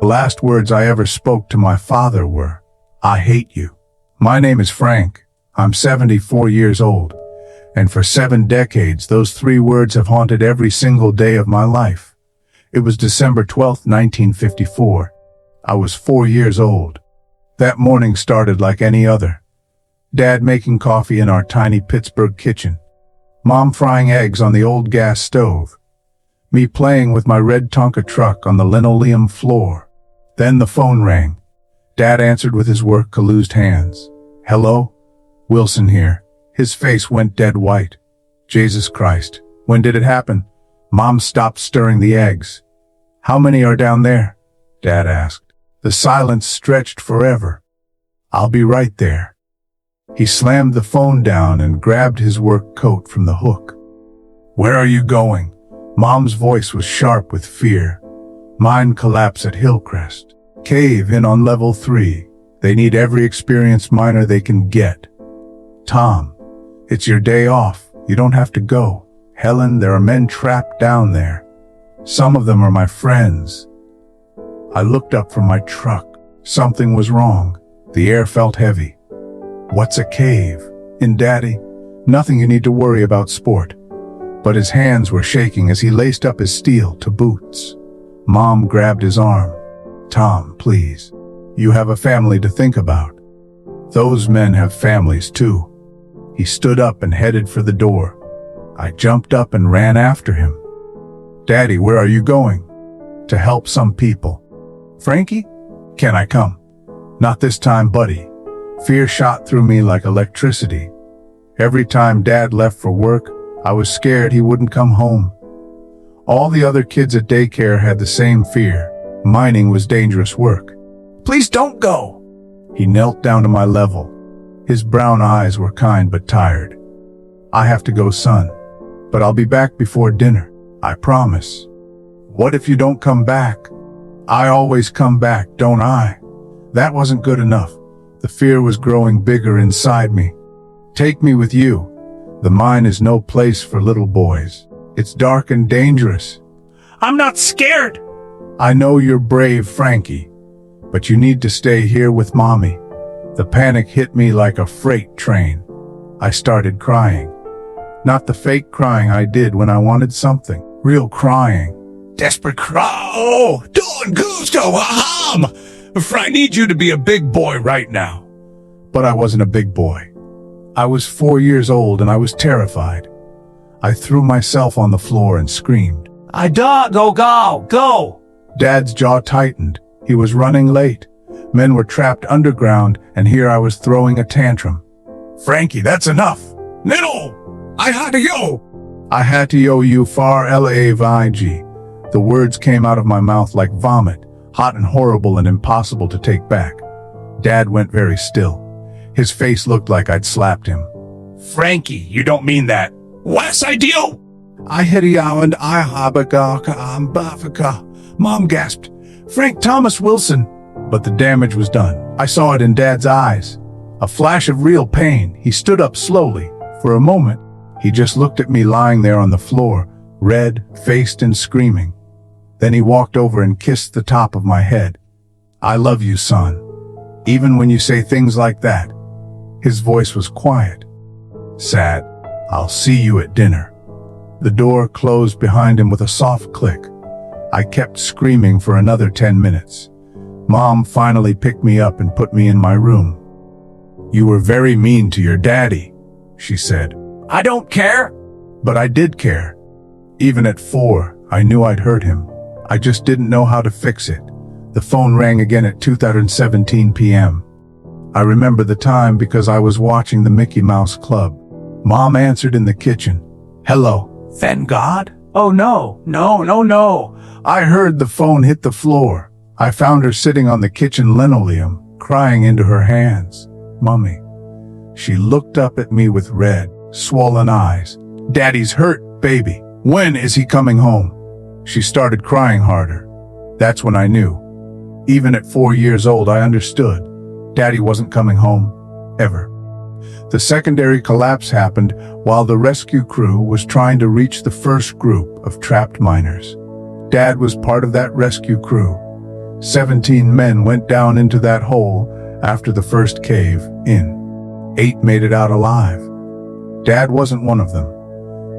The last words I ever spoke to my father were, "I hate you." My name is Frank. I'm 74 years old. And for 7 decades, those 3 words have haunted every single day of my life. It was December 12th, 1954. I was 4 years old. That morning started like any other. Dad making coffee in our tiny Pittsburgh kitchen. Mom frying eggs on the old gas stove. Me playing with my red Tonka truck on the linoleum floor. Then the phone rang. Dad answered with his work-caloosed hands. "Hello? Wilson here." His face went dead white. Jesus Christ. When did it happen? Mom stopped stirring the eggs. "How many are down there?" Dad asked. The silence stretched forever. "I'll be right there." He slammed the phone down and grabbed his work coat from the hook. "Where are you going?" Mom's voice was sharp with fear. "Mine collapse at Hillcrest. Cave in on level 3. They need every experienced miner they can get." "Tom, it's your day off. You don't have to go." "Helen, there are men trapped down there. Some of them are my friends." I looked up from my truck. Something was wrong. The air felt heavy. "What's a cave?" "In Daddy, nothing you need to worry about, sport." But his hands were shaking as he laced up his steel to boots. Mom grabbed his arm. "Tom, please. You have a family to think about. Those men have families too." He stood up and headed for the door. I jumped up and ran after him. "Daddy, where are you going?" "To help some people." "Frankie, can I come?" "Not this time, buddy." Fear shot through me like electricity. Every time Dad left for work, I was scared he wouldn't come home. All the other kids at daycare had the same fear. Mining was dangerous work. "Please don't go." He knelt down to my level. His brown eyes were kind but tired. "I have to go, son. But I'll be back before dinner. I promise." "What if you don't come back?" "I always come back, don't I?" That wasn't good enough. The fear was growing bigger inside me. "Take me with you. The mine is no place for little boys. It's dark and dangerous." "I'm not scared." "I know you're brave, Frankie, but you need to stay here with Mommy." The panic hit me like a freight train. I started crying. Not the fake crying I did when I wanted something. Real crying. Desperate cry. "Oh, Don Gusto, aham! I need you to be a big boy right now." But I wasn't a big boy. I was 4 years old and I was terrified. I threw myself on the floor and screamed. "I don't go!" Dad's jaw tightened. He was running late. Men were trapped underground, and here I was throwing a tantrum. "Frankie, that's enough." "No! I had to go!" "I had to you far lavig." The words came out of my mouth like vomit, hot and horrible and impossible to take back. Dad went very still. His face looked like I'd slapped him. "Frankie, you don't mean that." "What's I do?" "I hit you and I habagaka ambafaka." Mom gasped. "Frank Thomas Wilson." But the damage was done. I saw it in Dad's eyes. A flash of real pain. He stood up slowly. For a moment, he just looked at me lying there on the floor, red-faced and screaming. Then he walked over and kissed the top of my head. "I love you, son. Even when you say things like that." His voice was quiet. Sad. "I'll see you at dinner." The door closed behind him with a soft click. I kept screaming for another 10 minutes. Mom finally picked me up and put me in my room. "You were very mean to your daddy," she said. "I don't care." But I did care. Even at 4, I knew I'd hurt him. I just didn't know how to fix it. The phone rang again at 2:17 p.m. I remember the time because I was watching the Mickey Mouse Club. Mom answered in the kitchen. "Hello." "Thank God." "Oh no. I heard the phone hit the floor. I found her sitting on the kitchen linoleum, crying into her hands. "Mommy." She looked up at me with red, swollen eyes. "Daddy's hurt, baby. When is he coming home?" She started crying harder. That's when I knew. Even at 4 years old, I understood. Daddy wasn't coming home. Ever. The secondary collapse happened while the rescue crew was trying to reach the first group of trapped miners. Dad was part of that rescue crew. 17 men went down into that hole after the first cave in. 8 made it out alive. Dad wasn't one of them.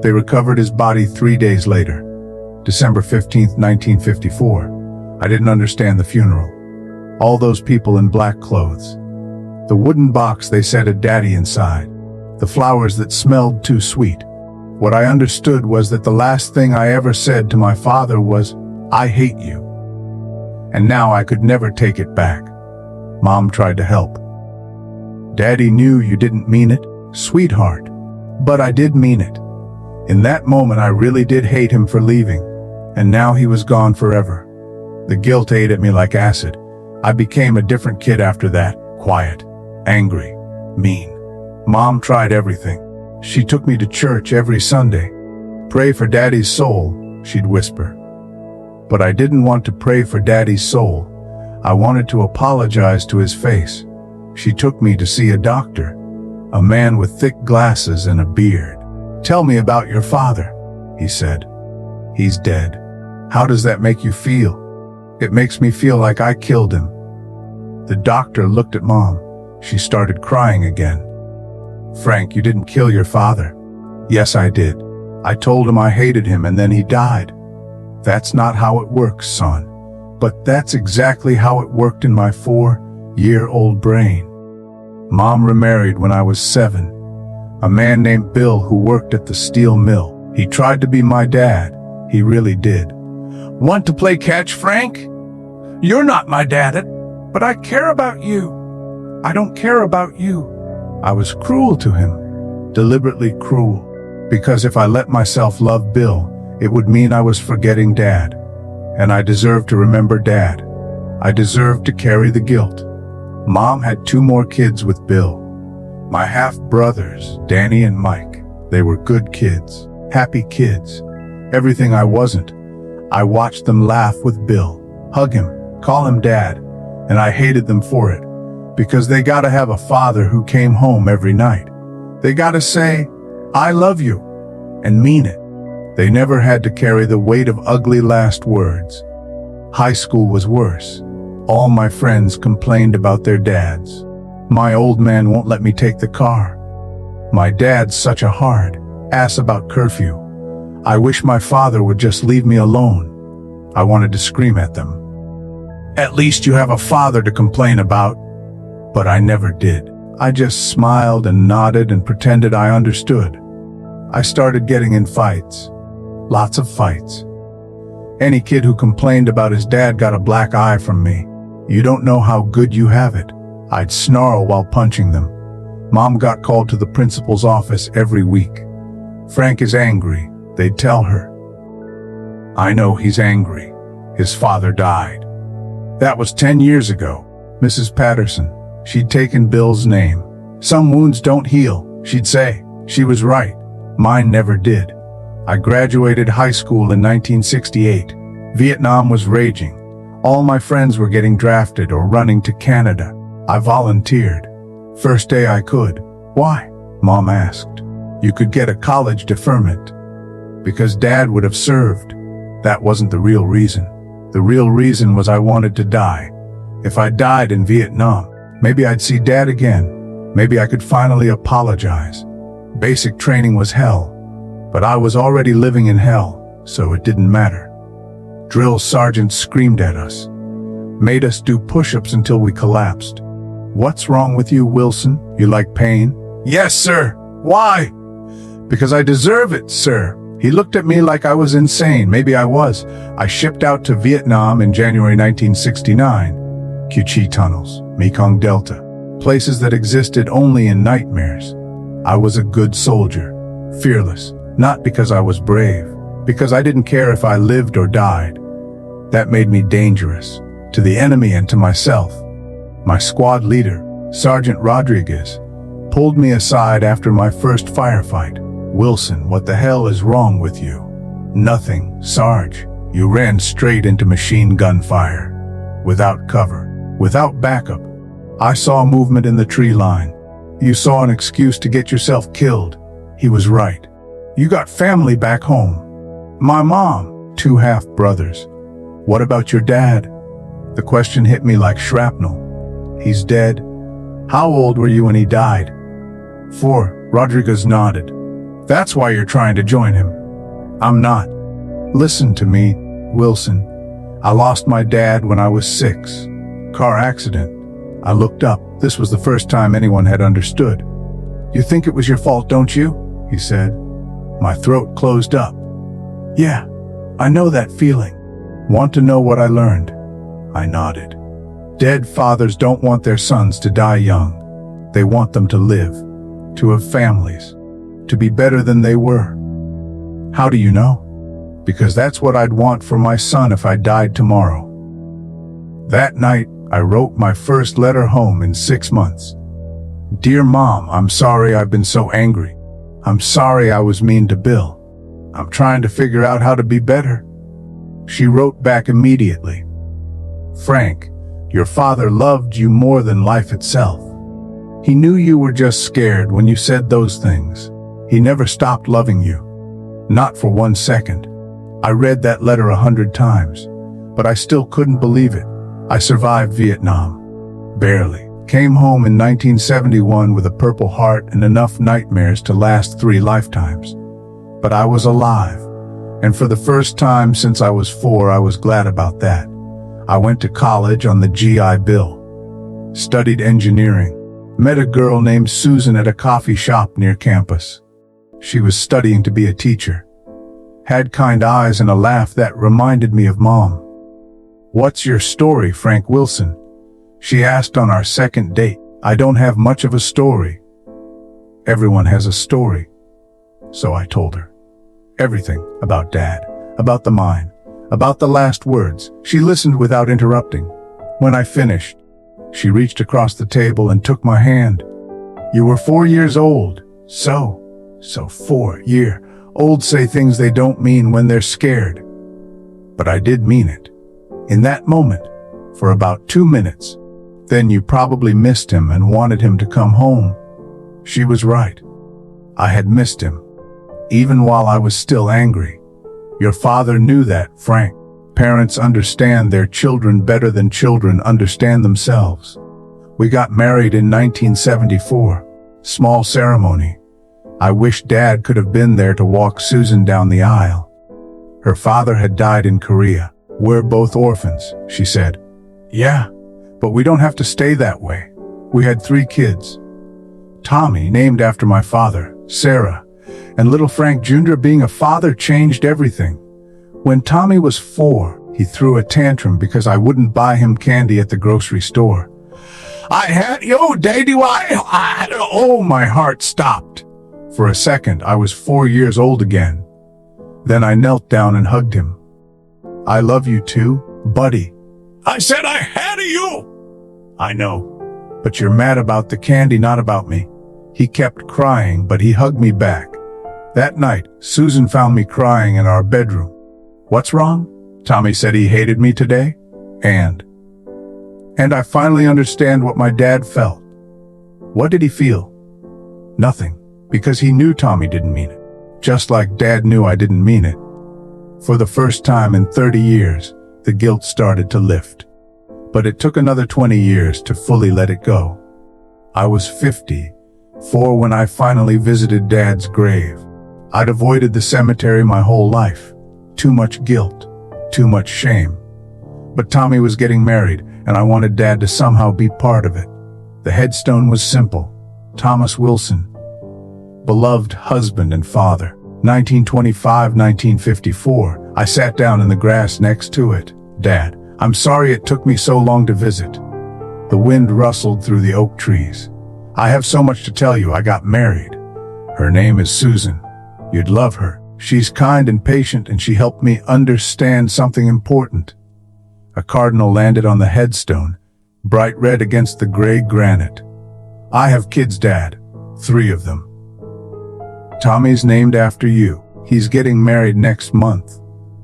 They recovered his body 3 days later, December 15th, 1954. I didn't understand the funeral. All those people in black clothes. The wooden box they said had Daddy inside. The flowers that smelled too sweet. What I understood was that the last thing I ever said to my father was, "I hate you." And now I could never take it back. Mom tried to help. "Daddy knew you didn't mean it, sweetheart." But I did mean it. In that moment I really did hate him for leaving. And now he was gone forever. The guilt ate at me like acid. I became a different kid after that. Quiet, angry, mean. Mom tried everything. She took me to church every Sunday. "Pray for Daddy's soul," she'd whisper. But I didn't want to pray for Daddy's soul. I wanted to apologize to his face. She took me to see a doctor, a man with thick glasses and a beard. "Tell me about your father," he said. "He's dead." "How does that make you feel?" "It makes me feel like I killed him." The doctor looked at Mom. She started crying again. "Frank, you didn't kill your father." "Yes, I did. I told him I hated him and then he died." "That's not how it works, son." But that's exactly how it worked in my 4-year-old brain. Mom remarried when I was 7. A man named Bill who worked at the steel mill. He tried to be my dad. He really did. "Want to play catch, Frank? You're not my dad, but I care about you." "I don't care about you." I was cruel to him, deliberately cruel, because if I let myself love Bill, it would mean I was forgetting Dad. And I deserved to remember Dad. I deserved to carry the guilt. Mom had 2 more kids with Bill. My half-brothers, Danny and Mike. They were good kids, happy kids. Everything I wasn't. I watched them laugh with Bill, hug him, call him Dad, and I hated them for it. Because they gotta have a father who came home every night. They gotta say, "I love you," and mean it. They never had to carry the weight of ugly last words. High school was worse. All my friends complained about their dads. My old man won't let me take the car. My dad's such a hard ass about curfew. I wish my father would just leave me alone. I wanted to scream at them. "At least you have a father to complain about." But I never did. I just smiled and nodded and pretended I understood. I started getting in fights. Lots of fights. Any kid who complained about his dad got a black eye from me. "You don't know how good you have it." I'd snarl while punching them. Mom got called to the principal's office every week. "Frank is angry," they'd tell her. "I know he's angry. His father died." That was 10 years ago. Mrs. Patterson, she'd taken Bill's name. "Some wounds don't heal," she'd say. She was right. Mine never did. I graduated high school in 1968. Vietnam was raging. All my friends were getting drafted or running to Canada. I volunteered. First day I could. "Why?" Mom asked. "You could get a college deferment." Because Dad would have served. That wasn't the real reason. The real reason was I wanted to die. If I died in Vietnam, maybe I'd see Dad again. Maybe I could finally apologize. Basic training was hell. But I was already living in hell, so it didn't matter. Drill sergeants screamed at us. Made us do push-ups until we collapsed. "What's wrong with you, Wilson? You like pain?" "Yes, sir." "Why?" "Because I deserve it, sir." He looked at me like I was insane. Maybe I was. I shipped out to Vietnam in January 1969. Cu Chi tunnels, Mekong Delta, places that existed only in nightmares. I was a good soldier, fearless. Not because I was brave, because I didn't care if I lived or died. That made me dangerous, to the enemy and to myself. My squad leader, Sergeant Rodriguez, pulled me aside after my first firefight. "Wilson, what the hell is wrong with you?" "Nothing, Sarge. You ran straight into machine gun fire. Without cover, without backup. I saw movement in the tree line. You saw an excuse to get yourself killed." He was right. "You got family back home." "My mom, 2 half-brothers." "What about your dad?" The question hit me like shrapnel. He's dead? How old were you when he died? 4, Rodriguez nodded. That's why you're trying to join him. I'm not. Listen to me, Wilson. I lost my dad when I was 6. Car accident. I looked up. This was the first time anyone had understood. You think it was your fault, don't you? He said. My throat closed up. Yeah, I know that feeling. Want to know what I learned? I nodded. Dead fathers don't want their sons to die young. They want them to live, to have families, to be better than they were. How do you know? Because that's what I'd want for my son if I died tomorrow. That night, I wrote my first letter home in 6 months. Dear Mom, I'm sorry I've been so angry. I'm sorry I was mean to Bill. I'm trying to figure out how to be better. She wrote back immediately. Frank, your father loved you more than life itself. He knew you were just scared when you said those things. He never stopped loving you. Not for 1 second. I read that letter 100 times, but I still couldn't believe it. I survived Vietnam. Barely. Came home in 1971 with a Purple Heart and enough nightmares to last 3 lifetimes. But I was alive, and for the first time since I was 4, I was glad about that. I went to college on the GI Bill. Studied engineering. Met a girl named Susan at a coffee shop near campus. She was studying to be a teacher. Had kind eyes and a laugh that reminded me of Mom. What's your story, Frank Wilson? She asked on our second date. I don't have much of a story. Everyone has a story. So I told her. Everything about Dad, about the mine, about the last words. She listened without interrupting. When I finished, she reached across the table and took my hand. You were 4 years old. So 4-year-olds say things they don't mean when they're scared. But I did mean it. In that moment, for about 2 minutes. Then you probably missed him and wanted him to come home. She was right. I had missed him, even while I was still angry. Your father knew that, Frank. Parents understand their children better than children understand themselves. We got married in 1974. Small ceremony. I wish Dad could have been there to walk Susan down the aisle. Her father had died in Korea. We're both orphans, she said. Yeah, but we don't have to stay that way. We had 3 kids. Tommy, named after my father, Sarah, and little Frank Jr. Being a father changed everything. When Tommy was 4, he threw a tantrum because I wouldn't buy him candy at the grocery store. Daddy, oh, my heart stopped. For a second, I was 4 years old again. Then I knelt down and hugged him. I love you too, buddy. I said I had you. I know, but you're mad about the candy, not about me. He kept crying, but he hugged me back. That night, Susan found me crying in our bedroom. What's wrong? Tommy said he hated me today. And I finally understand what my dad felt. What did he feel? Nothing, because he knew Tommy didn't mean it. Just like Dad knew I didn't mean it. For the first time in 30 years, the guilt started to lift. But it took another 20 years to fully let it go. I was 54 when I finally visited Dad's grave. I'd avoided the cemetery my whole life. Too much guilt, too much shame. But Tommy was getting married, and I wanted Dad to somehow be part of it. The headstone was simple. Thomas Wilson, beloved husband and father. 1925-1954. I sat down in the grass next to it. Dad, I'm sorry it took me so long to visit. The wind rustled through the oak trees. I have so much to tell you. I got married. Her name is Susan. You'd love her. She's kind and patient, and she helped me understand something important. A cardinal landed on the headstone, bright red against the gray granite. I have kids, Dad. 3 of them. Tommy's named after you. He's getting married next month.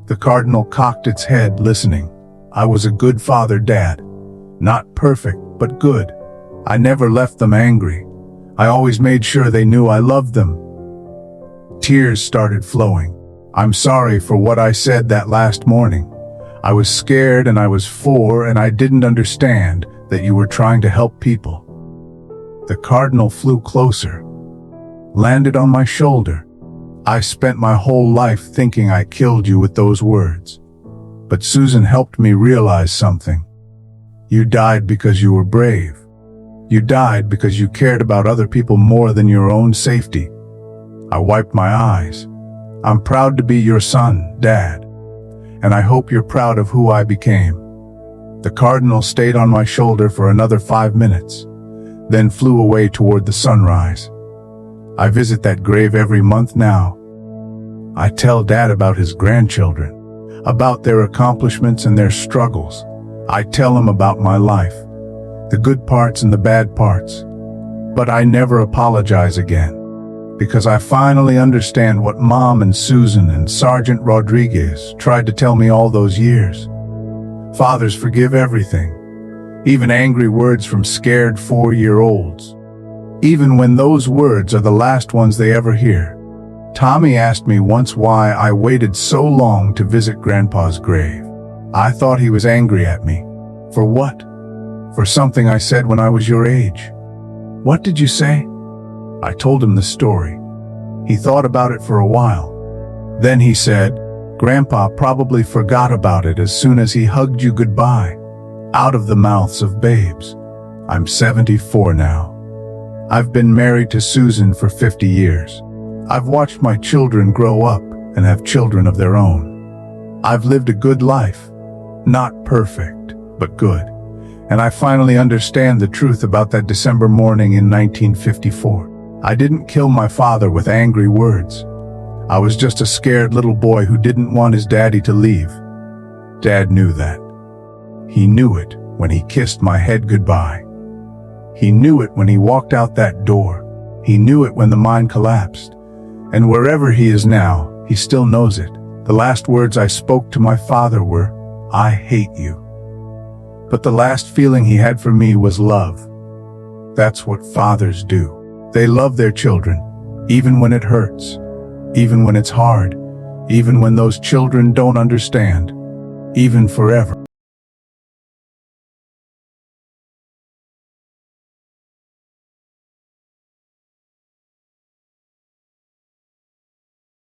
The cardinal cocked its head, listening. I was a good father, Dad. Not perfect, but good. I never left them angry. I always made sure they knew I loved them. Tears started flowing. I'm sorry for what I said that last morning. I was scared and I was 4 and I didn't understand that you were trying to help people. The cardinal flew closer, landed on my shoulder. I spent my whole life thinking I killed you with those words. But Susan helped me realize something. You died because you were brave. You died because you cared about other people more than your own safety. I wiped my eyes. I'm proud to be your son, Dad. And I hope you're proud of who I became. The cardinal stayed on my shoulder for another 5 minutes, then flew away toward the sunrise. I visit that grave every month now. I tell Dad about his grandchildren, about their accomplishments and their struggles. I tell him about my life, the good parts and the bad parts. But I never apologize again, because I finally understand what Mom and Susan and Sergeant Rodriguez tried to tell me all those years. Fathers forgive everything, even angry words from scared 4-year-olds, even when those words are the last ones they ever hear. Tommy asked me once why I waited so long to visit Grandpa's grave. I thought he was angry at me. For what? For something I said when I was your age. What did you say? I told him the story. He thought about it for a while. Then he said, Grandpa probably forgot about it as soon as he hugged you goodbye, out of the mouths of babes. I'm 74 now. I've been married to Susan for 50 years. I've watched my children grow up and have children of their own. I've lived a good life. Not perfect, but good. And I finally understand the truth about that December morning in 1954. I didn't kill my father with angry words. I was just a scared little boy who didn't want his daddy to leave. Dad knew that. He knew it when he kissed my head goodbye. He knew it when he walked out that door. He knew it when the mine collapsed. And wherever he is now, he still knows it. The last words I spoke to my father were, I hate you. But the last feeling he had for me was love. That's what fathers do. They love their children, even when it hurts, even when it's hard, even when those children don't understand, even forever.